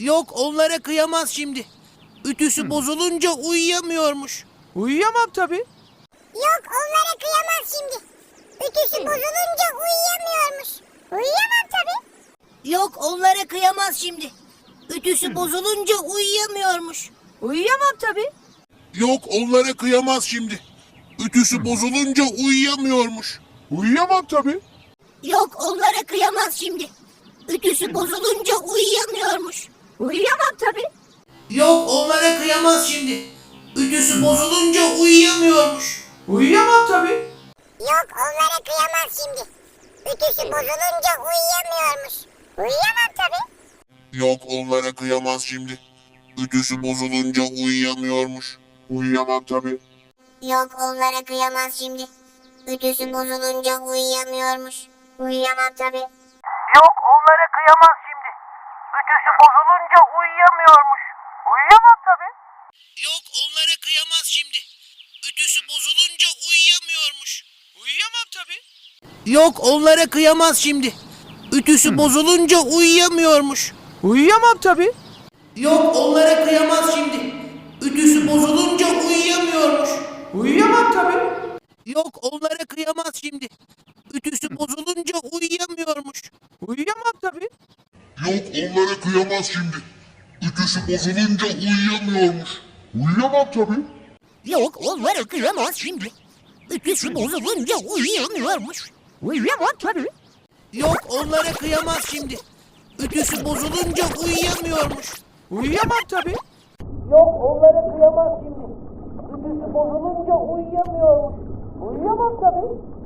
Yok, onlara kıyamaz şimdi. Ütüsü bozulunca uyuyamıyormuş. Uyuyamam tabii. Yok, onlara kıyamaz şimdi. Ütüsü bozulunca uyuyamıyormuş. Uyuyamam tabii. Yok, onlara kıyamaz şimdi. Ütüsü bozulunca uyuyamıyormuş. Uyuyamam tabii. Yok, onlara kıyamaz şimdi. Ütüsü bozulunca uyuyamıyormuş. Uyuyamam tabii. Yok, onlara kıyamaz şimdi. Ütüsü bozulunca uyuyamıyormuş. Uyuyamam tabii. Yok, onlara kıyamaz şimdi. Ütüsü bozulunca uyuyamıyormuş. Uyuyamam tabii. Yok, onlara kıyamaz şimdi. Ütüsü bozulunca uyuyamıyormuş. Uyuyamam tabii. Yok, onlara kıyamaz şimdi. Ütüsü bozulunca uyuyamıyormuş. Uyuyamam tabii. Yok, onlara kıyamaz şimdi. Ütüsü bozulunca uyuyamıyormuş. Uyuyamam tabii. Yok, onlara kıyamaz şimdi. Ütüsü bozulunca uyuyamıyormuş. Uyuyamam tabii. Yok, onlara kıyamaz şimdi. Ütüsü bozulunca uyuyamıyormuş. Uyuyamam tabii. Yok, onlara kıyamaz şimdi. Ütüsü bozulunca uyuyamıyormuş. Uyuyamam tabii. Yok, onlara kıyamaz şimdi. Ütüsü bozulunca uyuyamıyormuş. Uyuyamam tabii. Yok, onlara kıyamaz şimdi. Ütüsü bozulunca uyuyamıyormuş. Uyuyamam tabii. Yok, onlara kıyamaz şimdi. Ütüsü bozulunca uyuyamıyormuş. Uyuyamam tabii. Yok, onlara kıyamaz şimdi. Ütüsü bozulunca uyuyamıyormuş. Uyuyamam tabii. Yok, onlara kıyamaz şimdi. Ütüsü bozulunca uyuyamıyormuş. Uyuyamam tabii. Yok, onlara kıyamaz şimdi. Ütüsü bozulunca uyuyamıyormuş. Uyuyamam tabii.